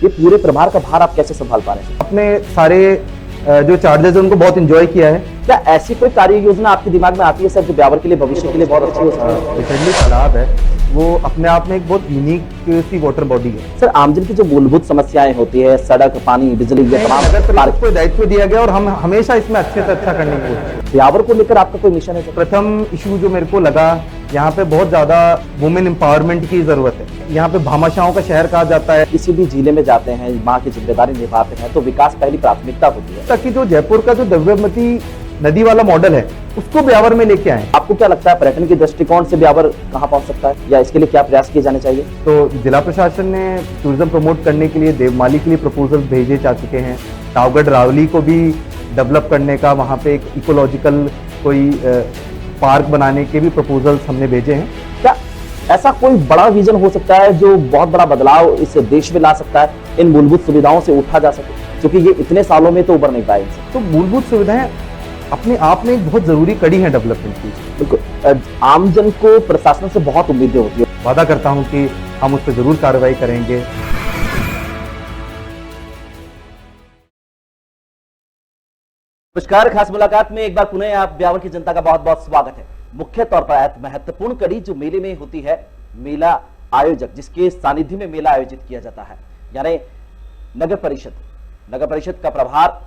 ये पूरे प्रभार का भार आप कैसे संभाल पा रहे हैं? अपने सारे जो चार्जेस उनको बहुत एंजॉय किया है। क्या ऐसी कोई कार्य योजना आपके दिमाग में आती है सर जो ब्यावर के लिए भविष्य के लिए बहुत अच्छी हो सकती है? रिसेंटली तालाब है, वो अपने आप में एक बहुत यूनिक सी वाटर बॉडी है। सर आमजन की जो मूलभूत समस्याएं होती है, सड़क, पानी, बिजली, ये तमाम नगर परिषद को दायित्व दिया गया और हम हमेशा इसमें अच्छे से अच्छा करने की कोशिश। ब्यावर को लेकर आपका कोई मिशन है सर? प्रथम इशू जो मेरे को लगा, यहाँ पे बहुत ज्यादा वुमेन एम्पावरमेंट की जरूरत है। यहाँ पे भामाशाहों का शहर कहा जाता है। किसी भी जिले में जाते हैं, माँ की जिम्मेदारी निभाते हैं तो विकास पहली प्राथमिकता होती है। ताकि जो जयपुर का जो दिव्यमती नदी वाला मॉडल है उसको ब्यावर में लेके आए। आपको क्या लगता है पर्यटन के दृष्टिकोण से ब्यावर कहाँ पहुँच सकता है या इसके लिए क्या प्रयास किए जाने चाहिए? तो जिला प्रशासन ने टूरिज्म प्रमोट करने के लिए देवमाली के लिए प्रपोजल भेजे जा चुके हैं। टावगढ़ रावली को भी डेवलप करने का, वहाँ पे एक इकोलॉजिकल कोई पार्क बनाने के भी प्रपोजल्स हमने भेजे हैं। क्या ऐसा कोई बड़ा विजन हो सकता है जो बहुत बड़ा बदलाव इस देश में ला सकता है, इन मूलभूत सुविधाओं से उठा जा सके, क्योंकि ये इतने सालों में तो उभर नहीं पाए इनसे? तो मूलभूत सुविधाएं अपने आप में एक बहुत जरूरी कड़ी है डेवलपमेंट की। बिल्कुल, आमजन को प्रशासन से बहुत उम्मीदें होती है। वादा करता हूं कि हम उस पर जरूर कार्रवाई करेंगे। नमस्कार, खास मुलाकात में एक बार पुनः आप ब्यावर की जनता का बहुत बहुत स्वागत है। मुख्य तौर पर महत्वपूर्ण कड़ी जो मेले में होती है, मेला आयोजक जिसके सानिध्य में मेला आयोजित किया जाता है, यानी नगर परिषद का प्रभार,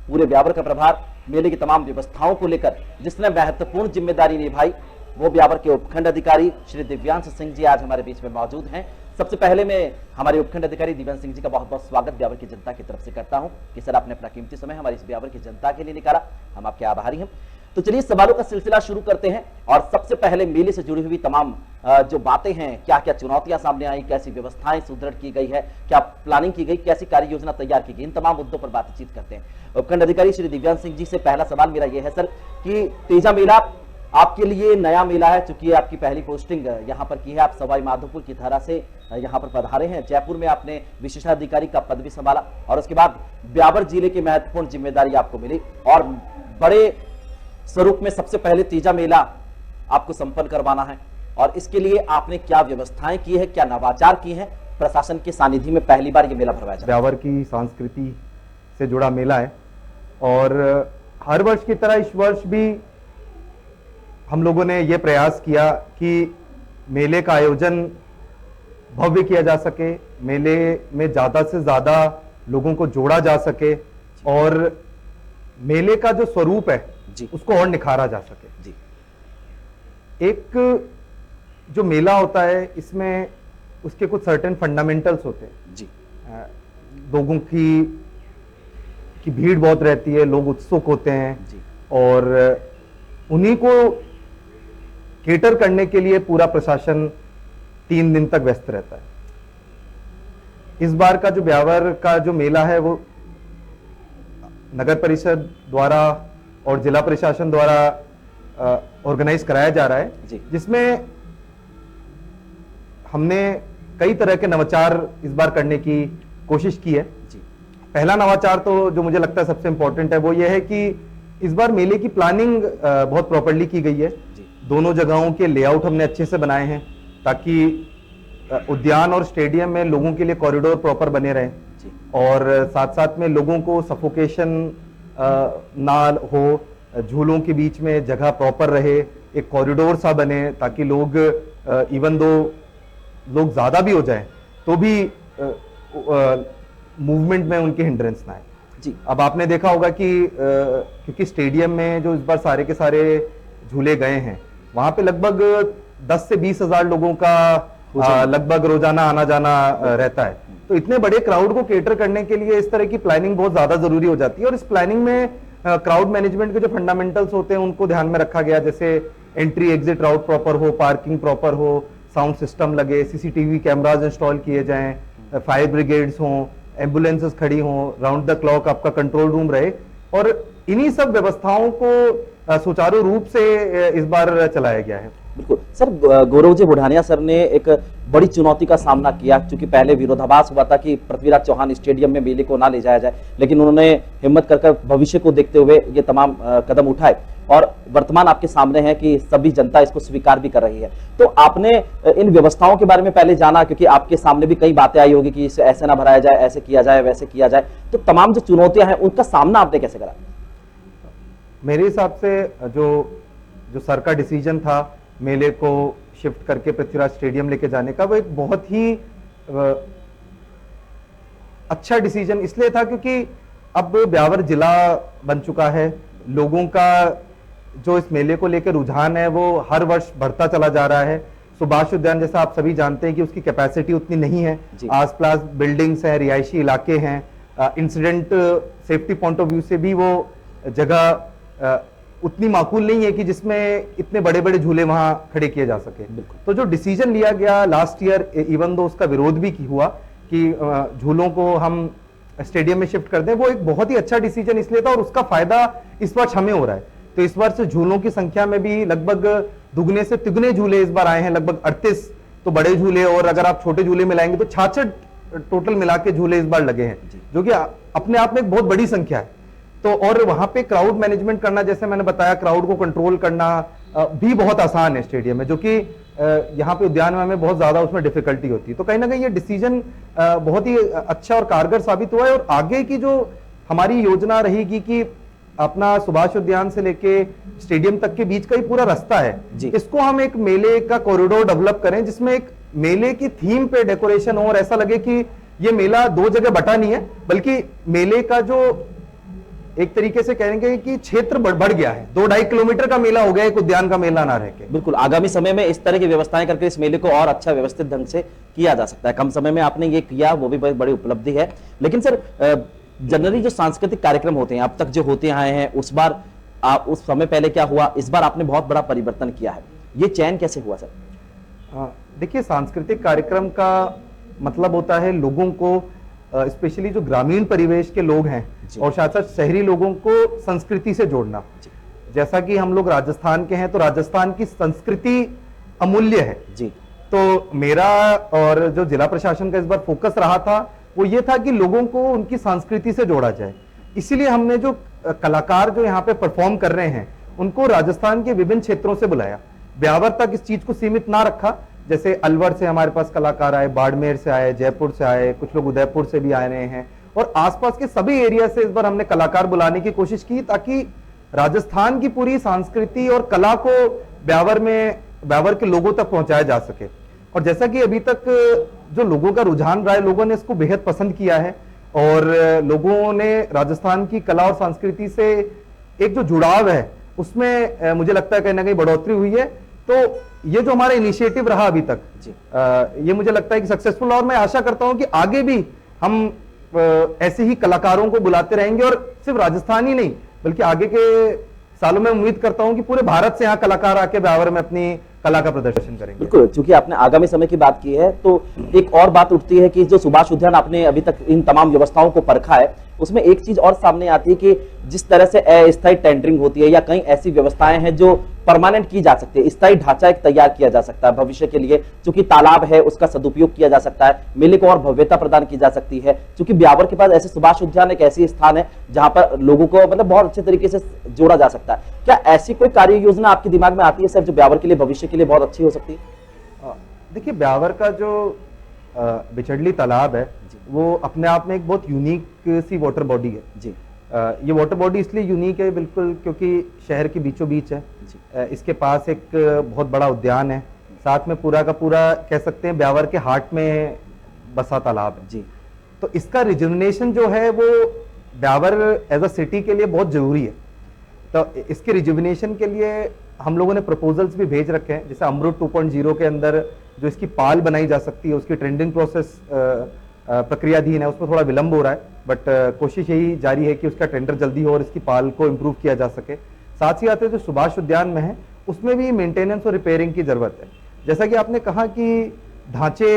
पूरे ब्यावर का प्रभार, मेले की तमाम व्यवस्थाओं को लेकर जिसने महत्वपूर्ण जिम्मेदारी निभाई, वो ब्यावर के उपखंड अधिकारी श्री दिव्यांश सिंह जी आज हमारे बीच में मौजूद हैं। सबसे पहले मैं हमारे उपखंड अधिकारी दिव्यांश सिंह जी का बहुत बहुत स्वागत ब्यावर की जनता की तरफ से करता हूं कि सर आपने अपना कीमती समय हमारी इस ब्यावर की जनता के लिए निकाला, हम आपके आभारी हैं। तो चलिए सवालों का सिलसिला शुरू करते हैं और सबसे पहले मेले से जुड़ी हुई तमाम जो बातें हैं, क्या क्या चुनौतियां सामने आई, कैसी व्यवस्थाएं सुदृढ़ की गई है, क्या प्लानिंग की गई, कैसी कार्य योजना तैयार की गई, इन तमाम मुद्दों पर बातचीत करते हैं। उपखंड अधिकारी श्री दिव्यांश सिंह जी से पहला सवाल मेरा यह है सर कि तेजा मेला आपके लिए नया मेला है, चूंकि आपकी पहली पोस्टिंग यहाँ पर की है, आप सवाई माधोपुर की धारा से यहाँ पर पधारे हैं। जयपुर में आपने विशेषाधिकारी का पद भी संभाला और उसके बाद ब्यावर जिले की महत्वपूर्ण जिम्मेदारी आपको मिली और बड़े स्वरूप में सबसे पहले तीजा मेला आपको संपन्न करवाना है और इसके लिए आपने क्या व्यवस्थाएं की है, क्या नवाचार किए हैं? प्रशासन के सानिध्य में पहली बार ये मेला भरवाया जाए। ब्यावर की संस्कृति से जुड़ा मेला है और हर वर्ष की तरह इस वर्ष भी हम लोगों ने ये प्रयास किया कि मेले का आयोजन भव्य किया जा सके, मेले में ज्यादा से ज्यादा लोगों को जोड़ा जा सके और मेले का जो स्वरूप है जी, उसको और निखारा जा सके जी। एक जो मेला होता है इसमें उसके कुछ सर्टेन फंडामेंटल्स होते हैं जी। लोगों की भीड़ बहुत रहती है, लोग उत्सुक होते हैं जी। और उन्हीं को केटर करने के लिए पूरा प्रशासन 3 दिन तक व्यस्त रहता है। इस बार का जो ब्यावर का जो मेला है वो नगर परिषद द्वारा और जिला प्रशासन द्वारा ऑर्गेनाइज कराया जा रहा है, जिसमें हमने कई तरह के नवाचार इस बार करने की कोशिश की है। पहला नवाचार तो जो मुझे लगता है सबसे इंपॉर्टेंट है वो ये है कि इस बार मेले की प्लानिंग बहुत प्रॉपर्ली की गई है। दोनों जगहों के लेआउट हमने अच्छे से बनाए हैं ताकि उद्यान और स्टेडियम में लोगों के लिए कॉरिडोर प्रॉपर बने रहे और साथ साथ में लोगों को सफोकेशन ना हो, झूलों के बीच में जगह प्रॉपर रहे, एक कॉरिडोर सा बने ताकि लोग इवन दो लोग ज्यादा भी हो जाएं तो भी मूवमेंट में उनकी हिंड्रेंस ना आए जी। अब आपने देखा होगा कि क्योंकि स्टेडियम में जो इस बार सारे के सारे झूले गए हैं वहां पे लगभग 10 से 20 हजार लोगों का लगभग रोजाना आना जाना रहता है। तो इतने बड़े क्राउड को केटर करने के लिए इस तरह की प्लानिंग बहुत ज्यादा जरूरी हो जाती है और इस प्लानिंग में क्राउड मैनेजमेंट के जो फंडामेंटल्स होते हैं उनको ध्यान में रखा गया, जैसे एंट्री एग्जिट राउट प्रॉपर हो, पार्किंग प्रॉपर हो, साउंड सिस्टम लगे, सीसीटीवी कैमराज इंस्टॉल किए जाएं, फायर ब्रिगेड्स हों, एम्बुलेंसेस खड़ी हों, राउंड द क्लॉक आपका कंट्रोल रूम रहे और इन्हीं सब व्यवस्थाओं को सुचारू रूप से इस बार चलाया गया है। बिल्कुल सर, गौरव जी बुढ़ानिया सर ने एक बड़ी चुनौती का सामना किया, क्योंकि पहले विरोधाभास हुआ था कि पृथ्वीराज चौहान स्टेडियम में मेले को ना ले जाया जाए, लेकिन उन्होंने हिम्मत कर भविष्य को देखते हुए ये तमाम कदम उठाए और वर्तमान आपके सामने है कि सभी जनता इसको स्वीकार भी कर रही है। तो आपने इन व्यवस्थाओं के बारे में पहले जाना, क्योंकि आपके सामने भी कई बातें आई होगी कि इसे ऐसे ना भराया जाए, ऐसे किया जाए, वैसे किया जाए, तो तमाम जो चुनौतियां हैं उनका सामना आपने कैसे करा? मेरे हिसाब से जो सर का डिसीजन था मेले को शिफ्ट करके पृथ्वीराज स्टेडियम लेके जाने का, वो एक बहुत ही अच्छा डिसीजन इसलिए था क्योंकि अब ब्यावर जिला बन चुका है। लोगों का जो इस मेले को लेकर रुझान है वो हर वर्ष बढ़ता चला जा रहा है। सुभाष उद्यान जैसा आप सभी जानते हैं कि उसकी कैपेसिटी उतनी नहीं है, आसपास बिल्डिंग्स हैं, रिहायशी इलाके हैं, incident safety point of view से भी वो जगह उतनी माकूल नहीं है कि जिसमें इतने बड़े बड़े झूले वहां खड़े किए जा सके। तो जो डिसीजन लिया गया लास्ट ईयर, इवन दो उसका विरोध भी हुआ कि झूलों को हम स्टेडियम में शिफ्ट कर दें, वो एक बहुत ही अच्छा डिसीजन इसलिए था और उसका फायदा इस वर्ष हमें हो रहा है। तो इस वर्ष झूलों की संख्या में भी लगभग दुगने से तिगुने झूले इस बार आए हैं, लगभग 38 तो बड़े झूले और अगर आप छोटे झूले मिलाएंगे तो 66 टोटल मिला के झूले इस बार लगे हैं, जो कि अपने आप में एक बहुत बड़ी संख्या है। तो और वहां पे क्राउड मैनेजमेंट करना, जैसे मैंने बताया, क्राउड को कंट्रोल करना भी बहुत आसान है स्टेडियम में, जो कि यहाँ पे उद्यान में हमें बहुत ज्यादा उसमें डिफिकल्टी होती है। तो कहीं ना कहीं ये डिसीजन बहुत ही अच्छा और कारगर साबित हुआ है। और आगे की जो हमारी योजना रहेगी कि अपना सुभाष उद्यान से लेके स्टेडियम तक के बीच का ही पूरा रास्ता है, इसको हम एक मेले का कॉरिडोर डेवलप करें जिसमें एक मेले की थीम पे डेकोरेशन हो और ऐसा लगे कि ये मेला दो जगह बटा नहीं है, बल्कि मेले का जो एक तरीके से कहेंगे कि क्षेत्र बढ़ गया है, 2-2.5 किलोमीटर का मेला हो गया, एक उद्यान का मेला ना रह के। बिल्कुल, आगामी समय में इस तरह की व्यवस्थाएं करके इस मेले को और अच्छा व्यवस्थित ढंग से किया जा सकता है। कम समय में आपने ये किया, वो भी बहुत बड़ी उपलब्धि है। लेकिन सर, जनरली जो सांस्कृतिक कार्यक्रम होते हैं अब तक जो होते आए हैं, उस बार उस समय पहले क्या हुआ, इस बार आपने बहुत बड़ा परिवर्तन किया है, ये चयन कैसे हुआ सर? देखिए, सांस्कृतिक कार्यक्रम का मतलब होता है लोगों को, स्पेशली जो ग्रामीण परिवेश के लोग हैं और साथ साथ शहरी लोगों को संस्कृति से जोड़ना। जैसा कि हम लोग राजस्थान के हैं तो राजस्थान की संस्कृति अमूल्य है जी। तो मेरा और जो जिला प्रशासन का इस बार फोकस रहा था वो ये था कि लोगों को उनकी संस्कृति से जोड़ा जाए। इसीलिए हमने जो कलाकार जो यहाँ पे परफॉर्म कर रहे हैं उनको राजस्थान के विभिन्न क्षेत्रों से बुलाया, ब्यावर तक इस चीज को सीमित ना रखा। जैसे अलवर से हमारे पास कलाकार आए, बाड़मेर से आए, जयपुर से आए, कुछ लोग उदयपुर से भी आ रहे हैं और आसपास के सभी एरिया से इस बार हमने कलाकार बुलाने की कोशिश की ताकि राजस्थान की पूरी संस्कृति और कला को ब्यावर के लोगों तक पहुंचाया जा सके। और जैसा कि अभी तक जो लोगों का रुझान रहा है, लोगों ने इसको बेहद पसंद किया है और लोगों ने राजस्थान की कला और संस्कृति से एक जो जुड़ाव है उसमें मुझे लगता है कहीं ना कहीं बढ़ोतरी हुई है। तो ये जो हमारा इनिशिएटिव रहा अभी तक, ये मुझे लगता है कि सक्सेसफुल, और मैं आशा करता हूं कि आगे भी हम ऐसे ही कलाकारों को बुलाते रहेंगे और सिर्फ राजस्थान ही नहीं बल्कि आगे के सालों में उम्मीद करता हूं कि पूरे भारत से यहाँ कलाकार आके ब्यावर में अपनी कला का प्रदर्शन करेंगे। बिल्कुल, चूंकि आपने आगामी समय की बात की है तो एक और बात उठती है कि जो सुभाष उद्यान आपने अभी तक इन तमाम व्यवस्थाओं को परखा है, उसमें एक चीज और सामने आती है कि जिस तरह से अस्थायी टेंडरिंग होती है या कई ऐसी व्यवस्थाएं हैं जो परमानेंट की जा सकती है, स्थायी ढांचा एक तैयार किया जा सकता है भविष्य के लिए, चूंकि तालाब है उसका सदुपयोग किया जा सकता है, मेले को और भव्यता प्रदान की जा सकती है। चूंकि ब्यावर के पास ऐसे सुभाष उद्यान एक ऐसी स्थान है जहां पर लोगों को मतलब बहुत अच्छे तरीके से जोड़ा जा सकता है। क्या ऐसी कोई कार्य योजना आपके दिमाग में आती है सर जो ब्यावर के लिए भविष्य के लिए बहुत अच्छी हो सकती है? देखिए, ब्यावर का जो बिचड़ली तालाब है वो अपने आप में एक बहुत यूनिक सी वाटर बॉडी है जी। ये वाटर बॉडी इसलिए यूनिक है बिल्कुल क्योंकि शहर के बीचों बीच है, इसके पास एक बहुत बड़ा उद्यान है, साथ में पूरा का पूरा कह सकते हैं ब्यावर के हार्ट में बसा तालाब है जी। तो इसका रिजुविनेशन जो है वो ब्यावर एज अ सिटी के लिए बहुत जरूरी है। तो इसके रिजुविनेशन के लिए हम लोगों ने प्रपोजल्स भी भेज रखे हैं, जैसे अमृत 2.0 के अंदर जो इसकी पाल बनाई जा सकती है उसकी ट्रेंडिंग प्रोसेस प्रक्रियाधीन है, उसमें थोड़ा विलंब हो रहा है, बट कोशिश यही जारी है कि उसका टेंडर जल्दी हो और इसकी पाल को इम्प्रूव किया जा सके। साथ ही आते जो सुभाष उद्यान में है उसमें भी मेंटेनेंस और रिपेयरिंग की जरूरत है। जैसा कि आपने कहा कि ढांचे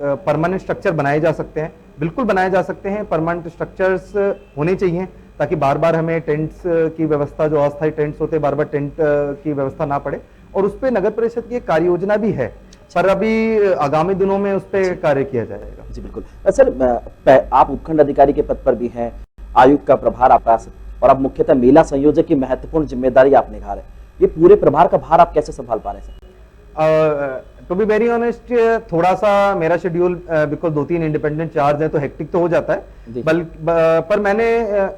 परमानेंट स्ट्रक्चर बनाए जा सकते हैं, बिल्कुल बनाए जा सकते हैं, परमानेंट स्ट्रक्चर्स होने चाहिए ताकि बार बार हमें टेंट्स की व्यवस्था, जो अस्थायी टेंट्स होते हैं, बार बार टेंट की व्यवस्था ना पड़े। और उस पर नगर परिषद की एक कार्य योजना भी है, पर अभी आगामी दिनों में उस पर कार्य किया जाएगा। जी बिल्कुल। सर, आप उपखंड अधिकारी के पद पर भी हैं, आयुक्त का प्रभार आपका और अब मुख्यतः मेला संयोजक की महत्वपूर्ण जिम्मेदारी आप निभा रहे हैं, ये पूरे प्रभार का भार आप कैसे संभाल पा रहे हैं sir? To be very honest, थोड़ा सा मेरा शेड्यूल बिकॉज 2-3 इंडिपेंडेंट चार्ज है तो हेक्टिक तो हो जाता है, पर मैंने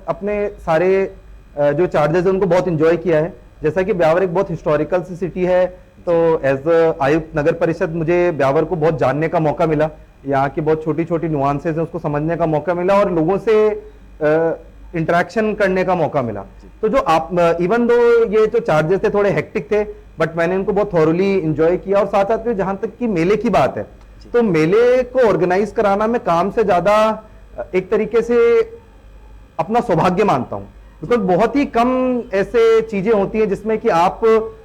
अपने सारे जो चार्जेस है उनको बहुत इंजॉय किया है। जैसा कि ब्यावर एक बहुत हिस्टोरिकल सी सिटी है, तो एज आयुक्त नगर परिषद मुझे ब्यावर को बहुत जानने का मौका मिला, यहाँ की बहुत छोटी छोटी नुआंसेस है उसको समझने का मौका मिला और लोगों से इंटरेक्शन करने का मौका मिला। तो जो आप इवन दो ये जो चार्जेस थे थोड़े हेक्टिक थे, बट मैंने उनको बहुत थॉरली इंजॉय किया। और साथ साथ में जहां तक कि मेले की बात है, तो मेले को ऑर्गेनाइज कराना मैं काम से ज्यादा एक तरीके से अपना सौभाग्य मानता हूं, बिकॉज बहुत ही कम ऐसे चीजें होती हैं जिसमें कि आप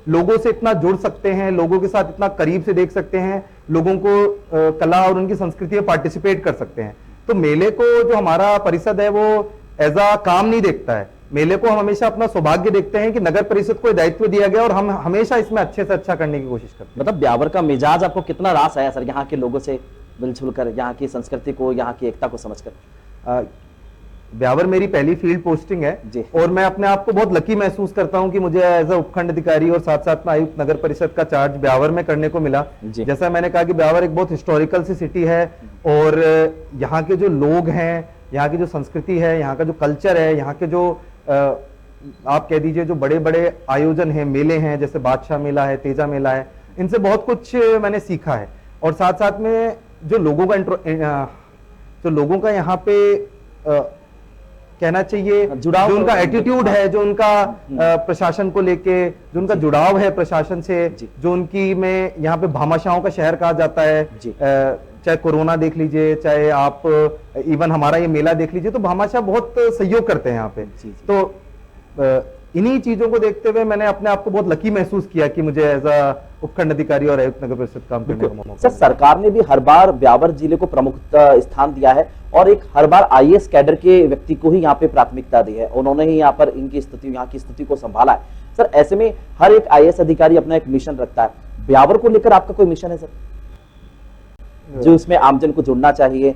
लोगों से इतना जुड़ सकते हैं, लोगों के साथ इतना करीब से देख सकते हैं, लोगों को कला और उनकी संस्कृति में पार्टिसिपेट कर सकते हैं। तो मेले को जो हमारा परिषद है वो एज अ काम नहीं देखता है, मेले को हम हमेशा अपना सौभाग्य देखते हैं कि नगर परिषद को दायित्व दिया गया और हम हमेशा इसमें अच्छे से अच्छा करने की कोशिश करते हैं। मतलब ब्यावर का मिजाज आपको कितना रास आया सर, यहाँ के लोगों से मिलजुल कर, यहाँ की संस्कृति को, यहाँ की एकता को समझकर? ब्यावर मेरी पहली फील्ड पोस्टिंग है जी। और मैं अपने आप को बहुत लकी महसूस करता हूं कि मुझे एज अ उपखंड अधिकारी और साथ साथ में आयुक्त नगर परिषद का चार्ज ब्यावर में करने को मिला। जैसा मैंने कहा कि ब्यावर एक बहुत हिस्टोरिकल सी सिटी है और यहाँ के जो लोग हैं, यहाँ की जो संस्कृति है, यहाँ का जो कल्चर है, यहाँ के जो आप कह दीजिए जो बड़े बड़े आयोजन हैं, मेले हैं, जैसे बादशाह मेला है, तेजा मेला है, इनसे बहुत कुछ मैंने सीखा है। और साथ साथ में जो लोगों का यहाँ पे कहना चाहिए जुड़ाव, जो उनका एटीट्यूड है, जो उनका प्रशासन को लेके जो उनका जुड़ाव है प्रशासन से, जो उनकी में यहाँ पे भामाशाहों का शहर कहा जाता है, चाहे कोरोना देख लीजिए, चाहे आप इवन हमारा ये मेला देख लीजिए, तो भामाशाह बहुत सहयोग करते हैं यहाँ पे। तो इन्हीं चीजों को देखते हुए मैंने अपने आप को बहुत लकी महसूस किया कि मुझे एज अ उपखंड अधिकारी और आयुक्त नगर परिषद काम करने का मौका। सर, सरकार ने भी हर बार ब्यावर जिले को प्रमुख स्थान दिया है और एक हर बार आईएएस कैडर के व्यक्ति को ही यहाँ पे प्राथमिकता दी है, उन्होंने ही यहाँ पर इनकी स्थिति, यहाँ की स्थिति को संभाला है। सर, ऐसे में हर एक आईएएस अधिकारी अपना एक मिशन रखता है, ब्यावर को लेकर आपका कोई मिशन है सर, जो इसमें आमजन को जुड़ना चाहिए,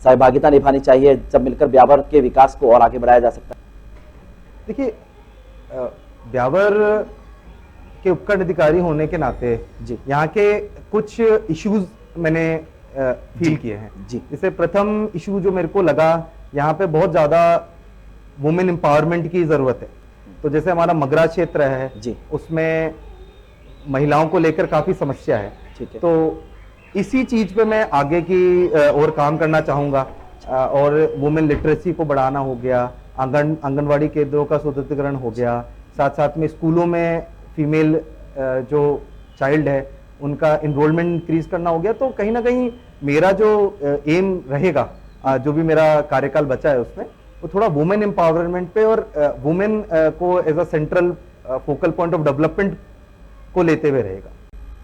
सहभागिता निभानी चाहिए, जब मिलकर ब्यावर के विकास को और आगे बढ़ाया जा सकता है? देखिए, ब्यावर के उपखंड अधिकारी होने के नाते यहाँ के कुछ इश्यूज मैंने फील किए हैं। जैसे प्रथम इशू जो मेरे को लगा, यहाँ पे बहुत ज्यादा वुमेन एम्पावरमेंट की जरूरत है। तो जैसे हमारा मगरा क्षेत्र है, उसमें महिलाओं को लेकर काफी समस्या है, तो इसी चीज पे मैं आगे की और काम करना चाहूंगा। और वुमेन लिटरेसी को बढ़ाना हो गया, आंगनवाड़ी केंद्रों का सुदृढ़ीकरण हो गया, साथ साथ में स्कूलों में फीमेल जो चाइल्ड है उनका इनरोलमेंट इंक्रीज करना हो गया। तो कहीं ना कहीं मेरा जो एम रहेगा, जो भी मेरा कार्यकाल बचा है उसमें, वो थोड़ा वुमेन एम्पावरमेंट पे और वुमेन को as a central focal point of development को लेते हुए रहेगा।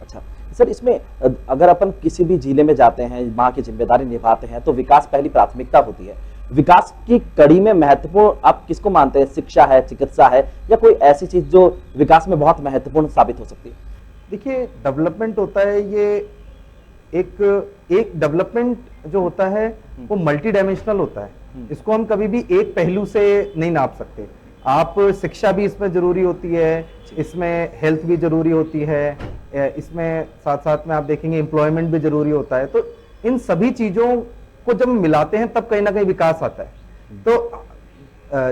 अच्छा सर, इसमें अगर अपन किसी भी जिले में जाते हैं, वहां की जिम्मेदारी निभाते हैं, तो विकास पहली प्राथमिकता होती है। विकास की कड़ी में महत्वपूर्ण आप किसको मानते हैं? शिक्षा है, चिकित्सा है, या कोई ऐसी चीज जो विकास में बहुत महत्वपूर्ण साबित हो सकती है? देखिए, डेवलपमेंट होता है, ये एक डेवलपमेंट जो होता है वो मल्टी डायमेंशनल होता है। इसको हम कभी भी एक पहलू से नहीं नाप सकते। आप शिक्षा भी इसमें जरूरी होती है, इसमें हेल्थ भी जरूरी होती है, इसमें साथ साथ में आप देखेंगे एम्प्लॉयमेंट भी जरूरी होता है। तो इन सभी चीजों को जब मिलाते हैं तब कहीं ना कहीं विकास आता है। तो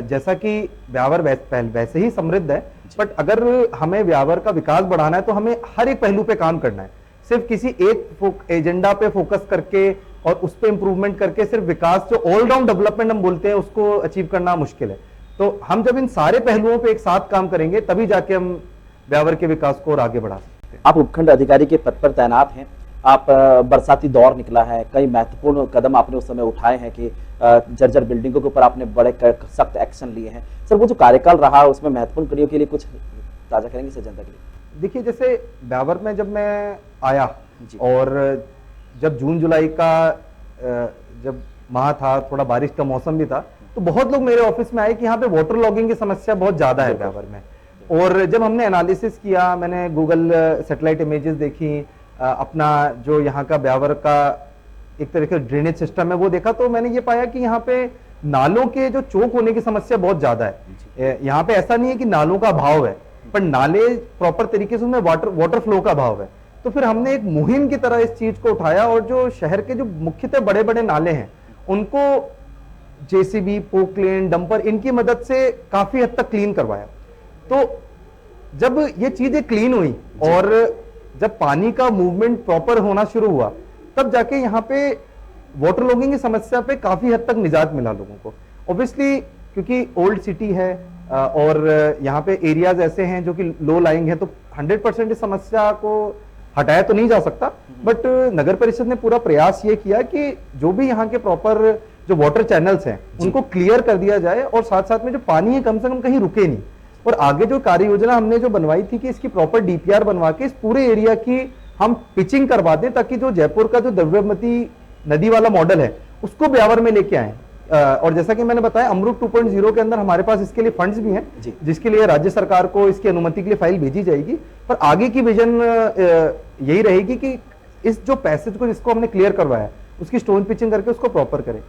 जैसा कि ब्यावर वैसे ही समृद्ध है, बट अगर हमें ब्यावर का विकास बढ़ाना है तो हमें हर एक पहलू पे काम करना है। सिर्फ किसी एक एजेंडा पे फोकस करके और उस पे इंप्रूवमेंट करके सिर्फ विकास, जो ऑलराउंड डेवलपमेंट हम बोलते हैं, उसको अचीव करना मुश्किल है। तो हम जब इन सारे पहलुओं पे एक साथ काम करेंगे तभी जाके हम ब्यावर के विकास को और आगे बढ़ा सकते हैं। आप उपखंड अधिकारी के पद पर तैनात हैं, आप बरसाती दौर निकला है, कई महत्वपूर्ण कदम आपने उस समय उठाए हैं कि जर्जर बिल्डिंगों के ऊपर आपने बड़े सख्त एक्शन लिए हैं। सर, वो जो कार्यकाल रहा उसमें महत्वपूर्ण कड़ियों के लिए कुछ ताजा करेंगे सर जनता के लिए? देखिए, जैसे ब्यावर में जब मैं आया और जब जून जुलाई का जब माह था, थोड़ा बारिश का मौसम भी था, तो बहुत लोग मेरे ऑफिस में आए कि यहाँ पे वाटर लॉगिंग की समस्या बहुत ज्यादा है ब्यावर में। और जब हमने एनालिसिस किया, मैंने गूगल सैटेलाइट इमेजेस देखी, अपना जो यहाँ का ब्यावर का एक तरह का ड्रेनेज सिस्टम है वो देखा, तो मैंने ये पाया कि यहाँ पे नालों के जो चोक होने की समस्या बहुत ज्यादा है। यहाँ पे ऐसा नहीं है कि नालों का अभाव है, पर नाले प्रॉपर तरीके से उनमें वाटर फ्लो का अभाव है। तो फिर हमने एक मुहिम की तरह इस चीज को उठाया और जो शहर के जो मुख्यतः बड़े बड़े नाले हैं उनको जेसीबी, पोकलेन, डंपर इनकी मदद से काफी हद तक क्लीन करवाया। तो जब ये चीजें क्लीन हुई और जब पानी का मूवमेंट प्रॉपर होना शुरू हुआ, तब जाके यहाँ पे वाटर लॉगिंग की समस्या पे काफी हद तक निजात मिला लोगों को। ऑब्वियसली क्योंकि ओल्ड सिटी है और यहाँ पे एरियाज ऐसे हैं जो कि लो लाइंग है, तो 100% इस समस्या को हटाया तो नहीं जा सकता, बट नगर परिषद ने पूरा प्रयास ये किया कि जो भी यहाँ के प्रॉपर जो वाटर चैनल्स हैं उनको क्लियर कर दिया जाए और साथ साथ में जो पानी है कम से कम कहीं रुके नहीं। और आगे जो कार्य योजना हमने जो बनवाई थी कि इसकी प्रॉपर डीपीआर बनवा के इस पूरे एरिया की हम पिचिंग करवा दें, ताकि जो जयपुर का जो द्रव्यवती नदी वाला मॉडल है उसको ब्यावर में लेके आए। और जैसा कि मैंने बताया, अमृत 2.0 के अंदर हमारे पास इसके लिए फंड्स भी हैं, जिसके लिए राज्य सरकार को इसकी अनुमति के लिए फाइल भेजी जाएगी। पर आगे की विजन यही रहेगी कि इस जो पैसेज को जिसको हमने क्लियर करवाया उसकी स्टोन पिचिंग करके उसको प्रॉपर करें।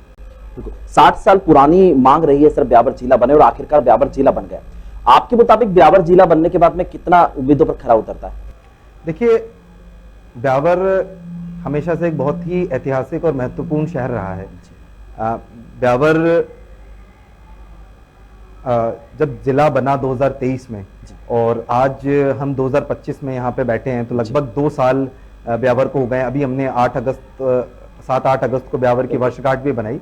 60 साल पुरानी मांग रही है सर ब्यावर जिला बने, और आखिरकार ब्यावर जिला बन गया। आपके मुताबिक ब्यावर जिला बनने के बाद में कितना उम्मीदों पर खरा उतरता है? देखिए, ब्यावर हमेशा से एक बहुत ही ऐतिहासिक और महत्वपूर्ण शहर रहा है। ब्यावर जब जिला बना 2023 में और आज हम 2025 में यहाँ पे बैठे हैं, तो लगभग 2 साल ब्यावर को हो गए। अभी हमने 7-8 अगस्त को ब्यावर की वर्षगांठ भी बनाई।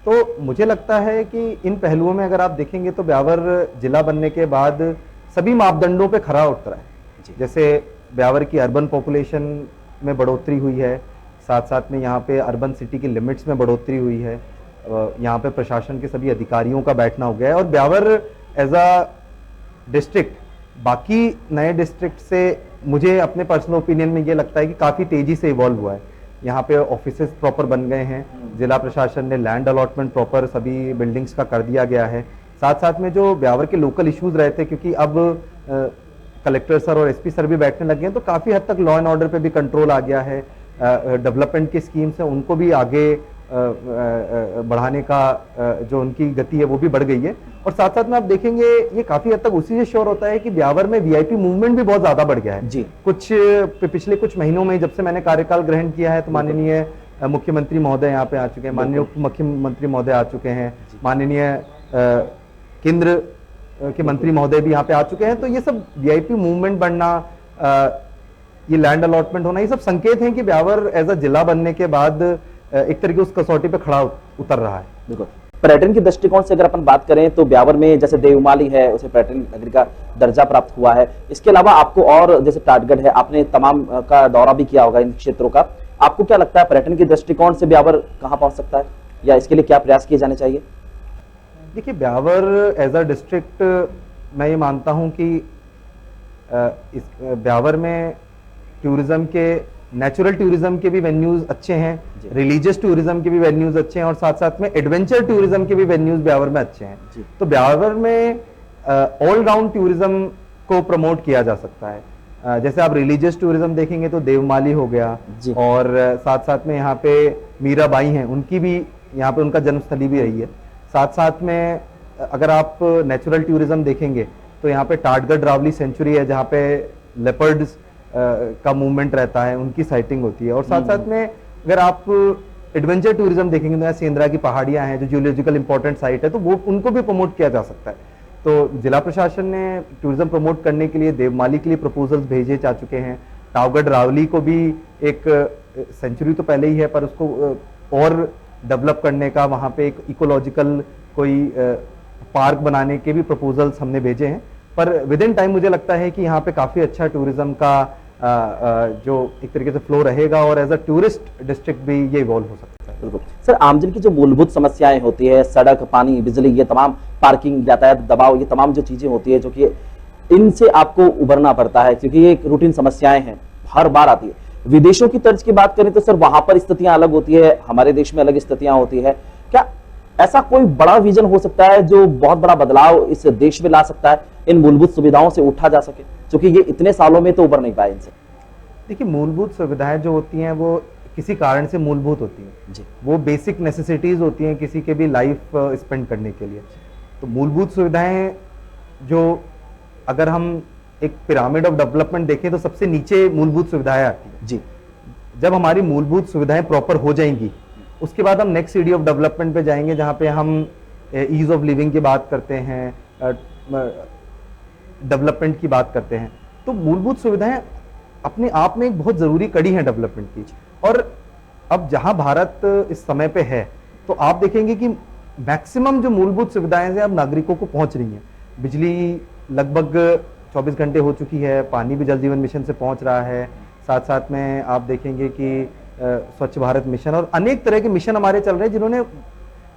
तो मुझे लगता है कि इन पहलुओं में अगर आप देखेंगे तो ब्यावर जिला बनने के बाद सभी मापदंडों पे खरा उतरा है। जैसे ब्यावर की अर्बन पॉपुलेशन में बढ़ोतरी हुई है, साथ साथ में यहाँ पे अर्बन सिटी की लिमिट्स में बढ़ोतरी हुई है, यहाँ पे प्रशासन के सभी अधिकारियों का बैठना हो गया है और ब्यावर एज अ डिस्ट्रिक्ट बाकी नए डिस्ट्रिक्ट से मुझे अपने पर्सनल ओपिनियन में ये लगता है कि काफ़ी तेज़ी से इवॉल्व हुआ है। यहाँ पे ऑफिसेस प्रॉपर बन गए हैं, जिला प्रशासन ने लैंड अलॉटमेंट प्रॉपर सभी बिल्डिंग्स का कर दिया गया है। साथ साथ में जो ब्यावर के लोकल इश्यूज रहते हैं, क्योंकि अब कलेक्टर सर और एसपी सर भी बैठने लगे हैं, तो काफ़ी हद तक लॉ एंड ऑर्डर पे भी कंट्रोल आ गया है। डेवलपमेंट की स्कीम्स हैं उनको भी आगे बढ़ाने का जो उनकी गति है वो भी बढ़ गई है। और साथ साथ में आप देखेंगे ये काफी हद तक उसी से श्योर होता है कि ब्यावर में वीआईपी मूवमेंट भी बहुत ज्यादा बढ़ गया है जी। पिछले कुछ महीनों में जब से मैंने कार्यकाल ग्रहण किया है, तो माननीय मुख्यमंत्री महोदय यहाँ पे आ चुके हैं, माननीय उप मुख्यमंत्री महोदय आ चुके हैं, माननीय केंद्र के मंत्री महोदय भी यहाँ पे आ चुके हैं। तो ये सब वीआईपी मूवमेंट बढ़ना, ये लैंड अलॉटमेंट होना, ये सब संकेत हैं कि ब्यावर एज अ जिला बनने के बाद एक तरीके उस कसौटी पे खड़ा उतर रहा है। बिल्कुल। पर्यटन के दृष्टिकोण से अगर अपन बात करें तो ब्यावर में जैसे देवमाली है, उसे पर्यटन नगरी का दर्जा प्राप्त हुआ है। इसके अलावा आपको और जैसे टाटगढ़ है, आपने तमाम का दौरा भी किया होगा इन क्षेत्रों का, आपको क्या लगता है पर्यटन के दृष्टिकोण से ब्यावर कहाँ पहुंच सकता है या इसके लिए क्या प्रयास किए जाने चाहिए? देखिए, ब्यावर एज अ डिस्ट्रिक्ट मैं ये मानता हूँ कि इस ब्यावर में टूरिज्म के, नेचुरल टूरिज्म के भी वेन्यूज अच्छे हैं, रिलीजियस टूरिज्म के भी वेन्यूज अच्छे हैं और साथ साथ में एडवेंचर टूरिज्म के भी वेन्यूज ब्यावर में अच्छे हैं। तो ब्यावर में ऑल राउंड टूरिज्म को प्रमोट किया जा सकता है। जैसे आप रिलीजियस टूरिज्म देखेंगे तो देवमाली हो गया और साथ साथ में यहाँ पे मीराबाई हैं, उनकी भी यहाँ पे उनका जन्मस्थली भी रही है। साथ साथ में अगर आप नेचुरल टूरिज्म देखेंगे तो यहाँ पे टाटगढ़ रावली सेंचुरी है, जहाँ पे लेपर्ड्स का मूवमेंट रहता है, उनकी साइटिंग होती है। और साथ साथ में अगर आप एडवेंचर टूरिज्म देखेंगे तो यहाँ सेंद्रा की पहाड़ियाँ हैं जो जियोलॉजिकल इंपॉर्टेंट साइट है, तो वो उनको भी प्रमोट किया जा सकता है। तो जिला प्रशासन ने टूरिज्म प्रमोट करने के लिए देवमाली के लिए प्रपोजल्स भेजे जा चुके हैं। टाटगढ़ रावली को भी एक सेंचुरी तो पहले ही है, पर उसको और डेवलप करने का, वहाँ पे एक इकोलॉजिकल कोई पार्क बनाने के भी प्रपोजल्स हमने भेजे हैं। पर विद इन टाइम मुझे लगता है कि यहाँ पे काफी अच्छा टूरिज्म का जो एक तरीके से फ्लो रहेगा और एज अ टूरिस्ट डिस्ट्रिक्ट भी ये इवॉल्व हो सकता है। बिल्कुल सर, आमजन की जो मूलभूत समस्याएं होती है, सड़क, पानी, बिजली, ये तमाम, पार्किंग, यातायात दबाव, ये तमाम जो चीजें होती है, जो कि इनसे आपको उबरना पड़ता है क्योंकि ये एक रूटीन समस्याएं हैं, हर बार आती है। विदेशों की तर्ज की बात करें तो सर वहां पर स्थितियां अलग होती है, हमारे देश में अलग स्थितियां होती है। क्या ऐसा कोई बड़ा विजन हो सकता है जो बहुत बड़ा बदलाव इस देश में ला सकता है, इन मूलभूत सुविधाओं से उठा जा सके, क्योंकि ये इतने सालों में तो उबर नहीं पाए इनसे? देखिए, मूलभूत सुविधाएं जो होती हैं वो किसी कारण से मूलभूत होती हैं जी। वो बेसिक नेसेसिटीज होती हैं किसी के भी लाइफ स्पेंड करने के लिए। तो मूलभूत सुविधाएं जो अगर हम एक पिरामिड ऑफ डेवलपमेंट देखें तो सबसे नीचे मूलभूत सुविधाएं आती हैं जी। जब हमारी मूलभूत सुविधाएं प्रॉपर हो जाएंगी उसके बाद हम नेक्स्ट सीढ़ी ऑफ डेवलपमेंट पे जाएंगे जहां पे हम ईज ऑफ लिविंग की बात करते हैं, डेवलपमेंट की बात करते हैं। तो मूलभूत सुविधाएं अपने आप में एक बहुत जरूरी कड़ी है डेवलपमेंट की। और अब जहां भारत इस समय पे है तो आप देखेंगे कि मैक्सिमम जो मूलभूत सुविधाएं हैं अब नागरिकों को पहुंच रही हैं। बिजली लगभग 24 घंटे हो चुकी है, पानी भी जल जीवन मिशन से पहुंच रहा है, साथ साथ में आप देखेंगे कि स्वच्छ भारत मिशन और अनेक तरह के मिशन हमारे चल रहे हैं जिन्होंने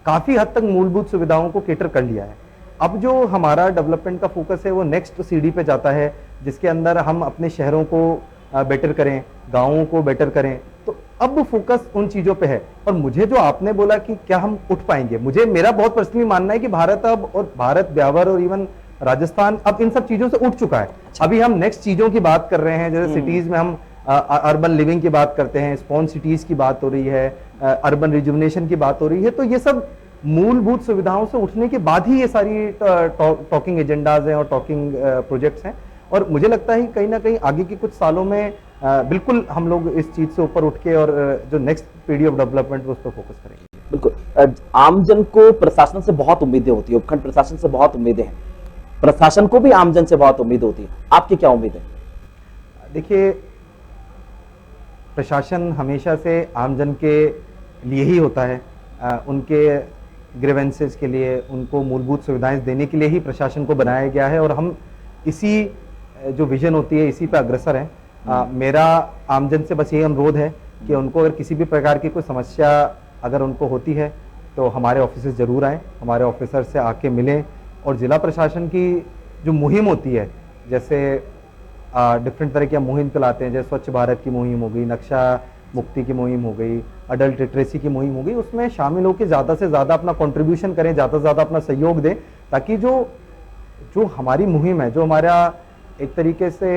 काफी हद तक मूलभूत सुविधाओं को केटर कर लिया है। अब जो हमारा डेवलपमेंट का फोकस है वो नेक्स्ट सीढ़ी पे जाता है जिसके अंदर हम अपने शहरों को बेटर करें, गांवों को बेटर करें। तो अब फोकस उन चीजों पे है। और मुझे जो आपने बोला कि क्या हम उठ पाएंगे, मुझे मेरा बहुत पर्सनली मानना है कि भारत अब और भारत, ब्यावर और इवन राजस्थान अब इन सब चीजों से उठ चुका है। अभी हम नेक्स्ट चीजों की बात कर रहे हैं, जैसे सिटीज में हम अर्बन लिविंग की बात करते हैं, स्पॉन सिटीज की बात हो रही है, अर्बन रिजुवनेशन की बात हो रही है। तो ये सब मूलभूत सुविधाओं से उठने के बाद ही ये सारी टॉकिंग एजेंडाज हैं और टॉकिंग प्रोजेक्ट्स हैं। और मुझे लगता है कहीं ना कहीं आगे के कुछ सालों में बिल्कुल हम लोग इस चीज से ऊपर उठ के और जो नेक्स्ट पीढ़ी ऑफ डेवलपमेंट उस पर फोकस करेंगे। बिल्कुल, आमजन को प्रशासन से बहुत उम्मीदें होती है, उपखंड प्रशासन से बहुत उम्मीदें हैं, प्रशासन को भी आमजन से बहुत उम्मीद होती है, आपकी क्या उम्मीद है? देखिए, प्रशासन हमेशा से आमजन के लिए ही होता है, उनके ग्रीवेंसेस के लिए, उनको मूलभूत सुविधाएं देने के लिए ही प्रशासन को बनाया गया है और हम इसी जो विजन होती है इसी पे अग्रसर हैं। मेरा आमजन से बस ये अनुरोध है कि उनको अगर किसी भी प्रकार की कोई समस्या अगर उनको होती है तो हमारे ऑफिस जरूर आएँ, हमारे ऑफिसर से आके मिलें। और जिला प्रशासन की जो मुहिम होती है, जैसे डिफरेंट तरह की हम मुहिम चलाते हैं, जैसे स्वच्छ भारत की मुहिम हो गई, नक्शा मुक्ति की मुहिम हो गई, अडल्ट लिटरेसी की मुहिम हो गई, उसमें शामिल होकर ज़्यादा से ज़्यादा अपना कंट्रीब्यूशन करें, ज़्यादा से ज़्यादा अपना सहयोग दें, ताकि जो हमारी मुहिम है, जो हमारा एक तरीके से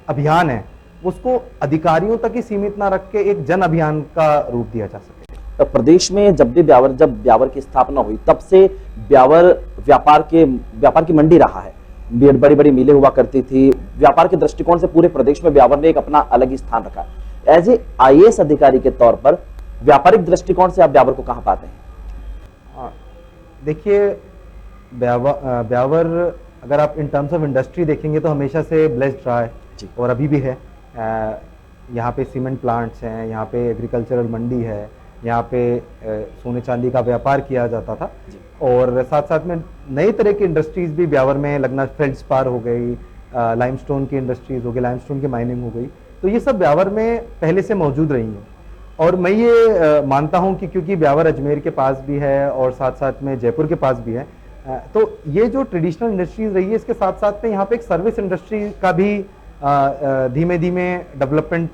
अभियान है, उसको अधिकारियों तक ही सीमित ना रख के एक जन अभियान का रूप दिया जा सके। तो प्रदेश में जब ब्यावर की स्थापना हुई तब से ब्यावर व्यापार की मंडी रहा है, बड़ी बड़ी मिलें हुआ करती थी, व्यापार के दृष्टिकोण से पूरे प्रदेश में ब्यावर ने एक अपना अलग ही स्थान रखा है। एज ए IAS अधिकारी के तौर पर व्यापारिक दृष्टिकोण से आप ब्यावर को कहां पाते हैं? देखिए, ब्यावर अगर आप इन टर्म्स ऑफ इंडस्ट्री देखेंगे तो हमेशा से ब्लेस्ड रहा है और अभी भी है। यहाँ पे सीमेंट प्लांट्स हैं, यहाँ पे एग्रीकल्चरल मंडी है, यहाँ पे सोने चांदी का व्यापार किया जाता था और साथ साथ में नई तरह की इंडस्ट्रीज भी ब्यावर में लगना, फेल्डस्पार हो गई, लाइमस्टोन की इंडस्ट्रीज हो गई, लाइमस्टोन की माइनिंग हो गई, तो ये सब ब्यावर में पहले से मौजूद रही हैं। और मैं ये मानता हूँ कि क्योंकि ब्यावर अजमेर के पास भी है और साथ साथ में जयपुर के पास भी है, तो ये जो ट्रेडिशनल इंडस्ट्रीज रही है, इसके साथ साथ में यहाँ पे एक सर्विस इंडस्ट्री का भी धीमे धीमे डेवलपमेंट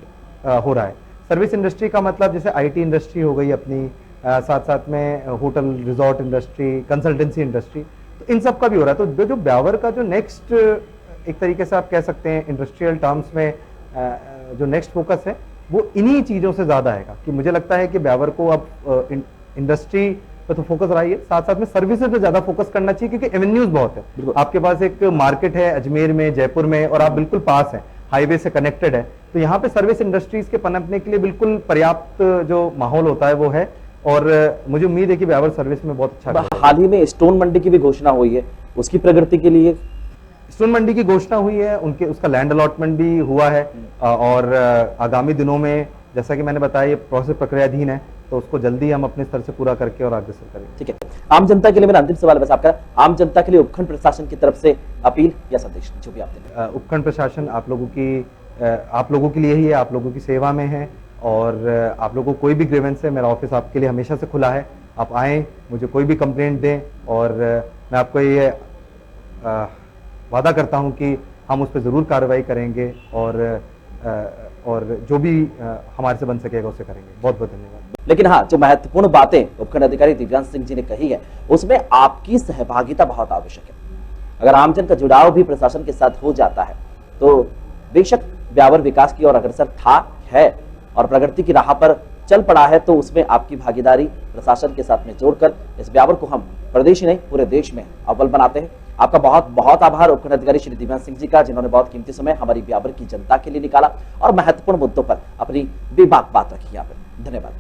हो रहा है। सर्विस इंडस्ट्री का मतलब जैसे IT इंडस्ट्री हो गई अपनी, साथ साथ में hotel resort industry, consultancy industry, तो इन सब का भी हो रहा है। तो जो ब्यावर का जो नेक्स्ट एक तरीके से आप कह सकते हैं इंडस्ट्रियल टर्म्स में जो नेक्स्ट फोकस है वो इन्हीं चीज़ों से ज़्यादा आएगा। कि मुझे लगता है कि ब्यावर को अब इंडस्ट्री पे तो फोकस रहा है, साथ साथ में सर्विसेज पे ज़्यादा फोकस करना चाहिए, क्योंकि एवेन्यूज बहुत है। आपके पास एक मार्केट है अजमेर में, जयपुर में, और आप बिल्कुल पास हैं, हाईवे से कनेक्टेड है, तो यहाँ पे सर्विस इंडस्ट्रीज के पनपने के लिए बिल्कुल पर्याप्त जो माहौल होता है वो है। और मुझे उम्मीद है कि ब्यावर सर्विस में बहुत अच्छा। हाल ही में स्टोन मंडी की भी घोषणा हुई है, उसकी प्रगति के लिए स्टोन मंडी की घोषणा हुई है, उसका लैंड अलॉटमेंट भी हुआ है और आगामी दिनों में जैसा कि मैंने बताया ये प्रोसेस प्रक्रियाधीन है, तो उसको जल्दी हम अपने स्तर से पूरा करके और अग्रसर करेंगे। ठीक है, आम जनता के लिए मेरा अंतिम सवाल बस आपका, आम जनता के लिए उपखंड प्रशासन की तरफ से अपील या संदेश जो भी आप दें। उपखंड प्रशासन आप लोगों के लिए ही है, आप लोगों की सेवा में है, और आप लोगों को कोई भी ग्रीवेंस है, मेरा ऑफिस आपके लिए हमेशा से खुला है। आप आएँ, मुझे कोई भी कंप्लेंट दें, और मैं आपको ये वादा करता हूं कि हम उस पर जरूर कार्रवाई करेंगे और जो भी हमारे से बन सकेगा उसे करेंगे। बहुत बहुत धन्यवाद। लेकिन हाँ, जो महत्वपूर्ण बातें उपखंड अधिकारी दिव्यांश सिंह जी ने कही है उसमें आपकी सहभागिता बहुत आवश्यक है। अगर आमजन का जुड़ाव भी प्रशासन के साथ हो जाता है तो बेशक ब्यावर विकास की ओर अग्रसर था, है और प्रगति की राह पर चल पड़ा है तो उसमें आपकी भागीदारी प्रशासन के साथ में जोड़कर इस ब्यावर को हम प्रदेश ही नहीं पूरे देश में अव्वल बनाते हैं। आपका बहुत बहुत आभार उपखंड अधिकारी श्री दिव्यांश सिंह जी का, जिन्होंने बहुत कीमती समय हमारी ब्यावर की जनता के लिए निकाला और महत्वपूर्ण मुद्दों पर अपनी बेबाक बात रखी यहाँ पर। धन्यवाद।